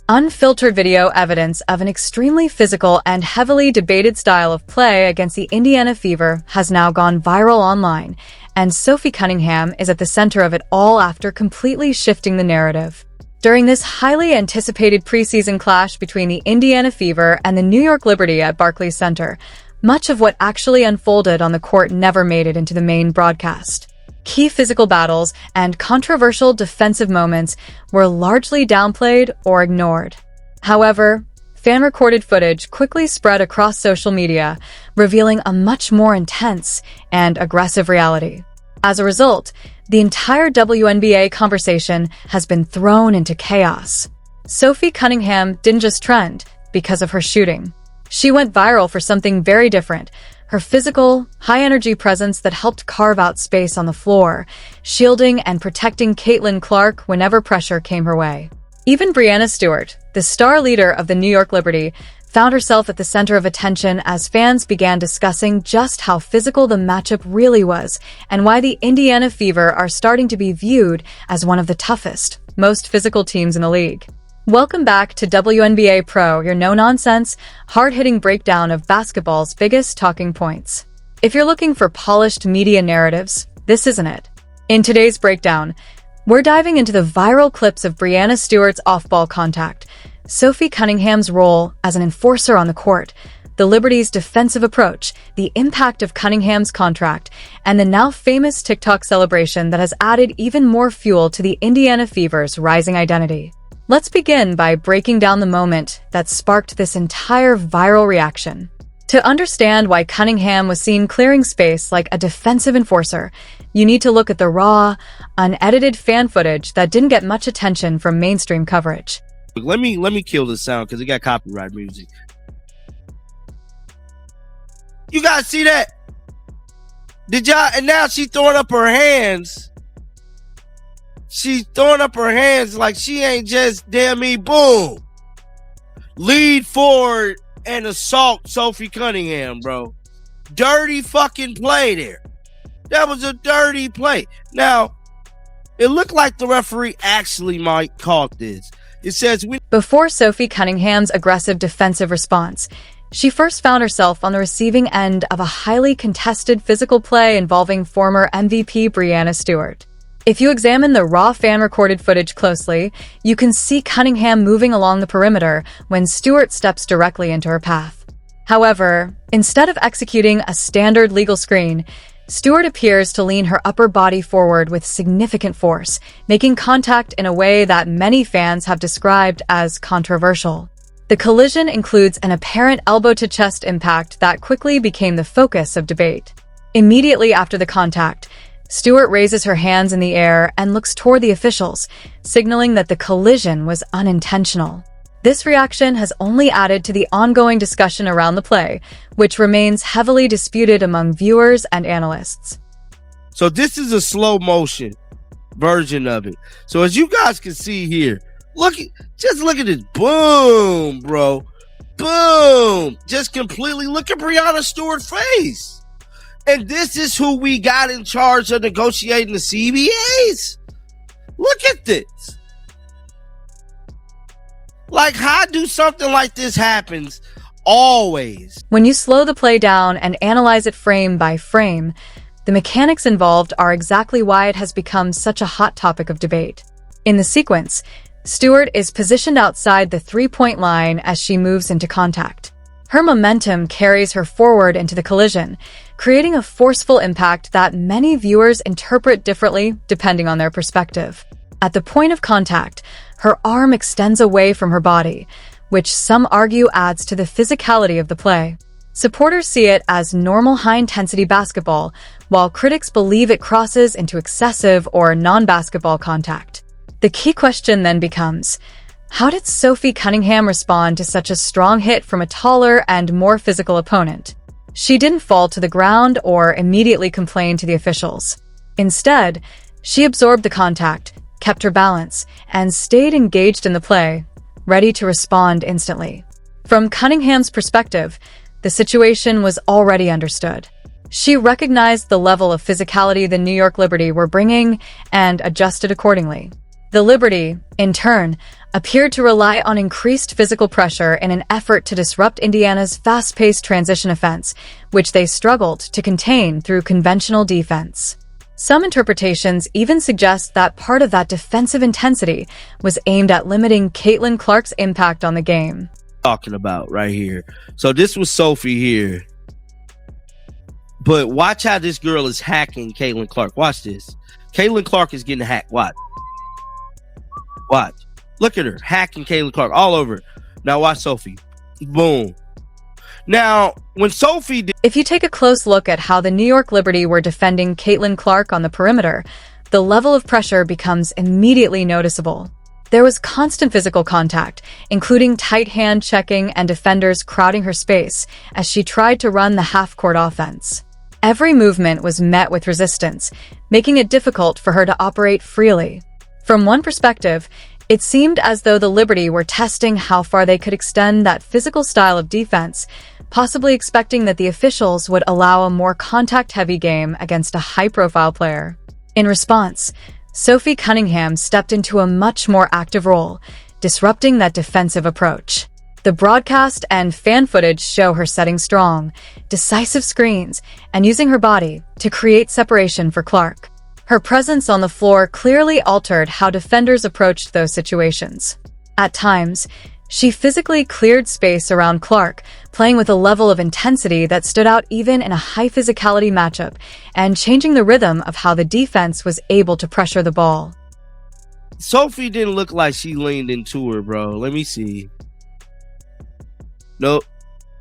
Unfiltered video evidence of an extremely physical and heavily debated style of play against the Indiana Fever has now gone viral online, and Sophie Cunningham is at the center of it all after completely shifting the narrative. During this highly anticipated preseason clash between the Indiana Fever and the New York Liberty at Barclays Center, much of what actually unfolded on the court never made it into the main broadcast. Key physical battles and controversial defensive moments were largely downplayed or ignored. However, fan-recorded footage quickly spread across social media, revealing a much more intense and aggressive reality. As a result, the entire WNBA conversation has been thrown into chaos. Sophie Cunningham didn't just trend because of her shooting. She went viral for something very different: her physical, high-energy presence that helped carve out space on the floor, shielding and protecting Caitlin Clark whenever pressure came her way. Even Breanna Stewart, the star leader of the New York Liberty, found herself at the center of attention as fans began discussing just how physical the matchup really was and why the Indiana Fever are starting to be viewed as one of the toughest, most physical teams in the league. Welcome back to WNBA Pro, your no-nonsense, hard-hitting breakdown of basketball's biggest talking points. If you're looking for polished media narratives, this isn't it. In today's breakdown, we're diving into the viral clips of Breanna Stewart's off-ball contact, Sophie Cunningham's role as an enforcer on the court, the Liberty's defensive approach, the impact of Cunningham's contract, and the now famous TikTok celebration that has added even more fuel to the Indiana Fever's rising identity. Let's begin by breaking down the moment that sparked this entire viral reaction. To understand why Cunningham was seen clearing space like a defensive enforcer, you need to look at the raw, unedited fan footage that didn't get much attention from mainstream coverage. Let me kill this sound because it got copyright music. You guys see that? Did y'all? And now she's throwing up her hands. She's throwing up her hands like she ain't just damn me. Boom. Lead forward and assault Sophie Cunningham, bro. Dirty fucking play there. That was a dirty play. Now, it looked like the referee actually might caught this. It says Before Sophie Cunningham's aggressive defensive response, she first found herself on the receiving end of a highly contested physical play involving former MVP Breanna Stewart. If you examine the raw fan-recorded footage closely, you can see Cunningham moving along the perimeter when Stewart steps directly into her path. However, instead of executing a standard legal screen, Stewart appears to lean her upper body forward with significant force, making contact in a way that many fans have described as controversial. The collision includes an apparent elbow-to-chest impact that quickly became the focus of debate. Immediately after the contact, Stewart raises her hands in the air and looks toward the officials, signaling that the collision was unintentional. This reaction has only added to the ongoing discussion around the play, which remains heavily disputed among viewers and analysts. So this is a slow motion version of it. So as you guys can see here, just look at this. Boom, bro. Boom. Just completely look at Breanna Stewart's face. And this is who we got in charge of negotiating the CBAs. Look at this. Like, how do something like this happens always? When you slow the play down and analyze it frame by frame, the mechanics involved are exactly why it has become such a hot topic of debate. In the sequence, Stewart is positioned outside the three-point line as she moves into contact. Her momentum carries her forward into the collision, creating a forceful impact that many viewers interpret differently depending on their perspective. At the point of contact, her arm extends away from her body, which some argue adds to the physicality of the play. Supporters see it as normal high-intensity basketball, while critics believe it crosses into excessive or non-basketball contact. The key question then becomes, how did Sophie Cunningham respond to such a strong hit from a taller and more physical opponent? She didn't fall to the ground or immediately complain to the officials. Instead, she absorbed the contact, kept her balance, and stayed engaged in the play, ready to respond instantly. From Cunningham's perspective, the situation was already understood. She recognized the level of physicality the New York Liberty were bringing and adjusted accordingly. The Liberty, in turn, appeared to rely on increased physical pressure in an effort to disrupt Indiana's fast-paced transition offense, which they struggled to contain through conventional defense. Some interpretations even suggest that part of that defensive intensity was aimed at limiting Caitlin Clark's impact on the game. Talking about right here. So this was Sophie here. But watch how this girl is hacking Caitlin Clark. Watch this. Caitlin Clark is getting hacked. Watch. Watch. Look at her. Hacking Caitlin Clark all over. Now watch Sophie. Boom. Now, when Sophie did... If you take a close look at how the New York Liberty were defending Caitlin Clark on the perimeter, the level of pressure becomes immediately noticeable. There was constant physical contact, including tight hand checking and defenders crowding her space as she tried to run the half-court offense. Every movement was met with resistance, making it difficult for her to operate freely. From one perspective, it seemed as though the Liberty were testing how far they could extend that physical style of defense, possibly expecting that the officials would allow a more contact-heavy game against a high-profile player. In response, Sophie Cunningham stepped into a much more active role, disrupting that defensive approach. The broadcast and fan footage show her setting strong, decisive screens and using her body to create separation for Clark. Her presence on the floor clearly altered how defenders approached those situations. At times, she physically cleared space around Clark, playing with a level of intensity that stood out even in a high-physicality matchup, and changing the rhythm of how the defense was able to pressure the ball. Sophie didn't look like she leaned into her, bro. Let me see. Nope.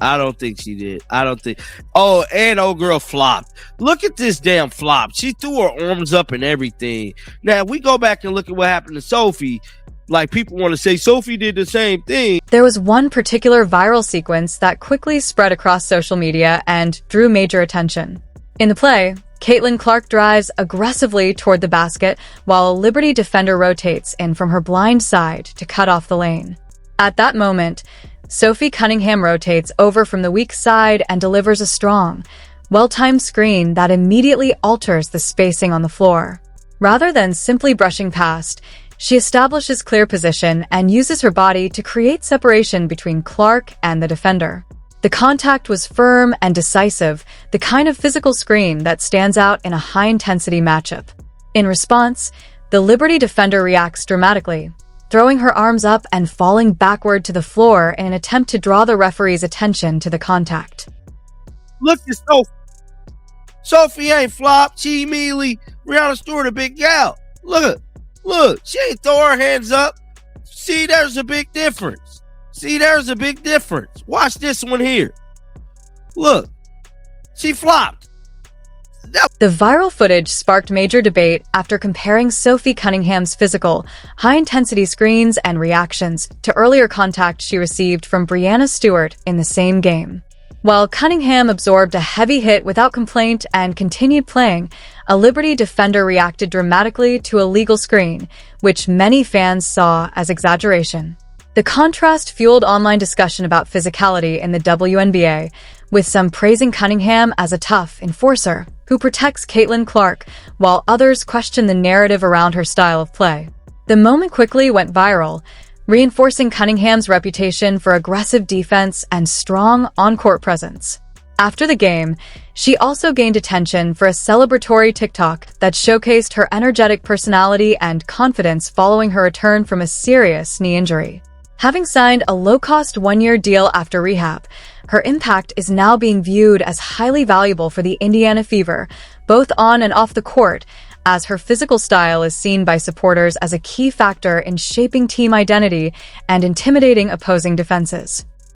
I don't think she did. I don't think. Oh, and old girl flopped. Look at this damn flop. She threw her arms up and everything. Now, if we go back and look at what happened to Sophie, like people want to say Sophie did the same thing. There was one particular viral sequence that quickly spread across social media and drew major attention. In the play, Caitlin Clark drives aggressively toward the basket while a Liberty defender rotates in from her blind side to cut off the lane. At that moment, Sophie Cunningham rotates over from the weak side and delivers a strong, well-timed screen that immediately alters the spacing on the floor. Rather than simply brushing past, she establishes clear position and uses her body to create separation between Clark and the defender. The contact was firm and decisive, the kind of physical screen that stands out in a high-intensity matchup. In response, the Liberty defender reacts dramatically, throwing her arms up and falling backward to the floor in an attempt to draw the referee's attention to the contact. Look at Sophie. Sophie ain't flopped. She immediately, Breanna Stewart, a big gal. Look, she ain't throw her hands up. See, there's a big difference. Watch this one here. Look, she flopped. The viral footage sparked major debate after comparing Sophie Cunningham's physical, high-intensity screens and reactions to earlier contact she received from Breanna Stewart in the same game. While Cunningham absorbed a heavy hit without complaint and continued playing, a Liberty defender reacted dramatically to a legal screen, which many fans saw as exaggeration. The contrast fueled online discussion about physicality in the WNBA, with some praising Cunningham as a tough enforcer who protects Caitlin Clark, while others questioned the narrative around her style of play. The moment quickly went viral, reinforcing Cunningham's reputation for aggressive defense and strong on-court presence. After the game, she also gained attention for a celebratory TikTok that showcased her energetic personality and confidence following her return from a serious knee injury. Having signed a low-cost one-year deal after rehab, her impact is now being viewed as highly valuable for the Indiana Fever, both on and off the court, as her physical style is seen by supporters as a key factor in shaping team identity and intimidating opposing defenses.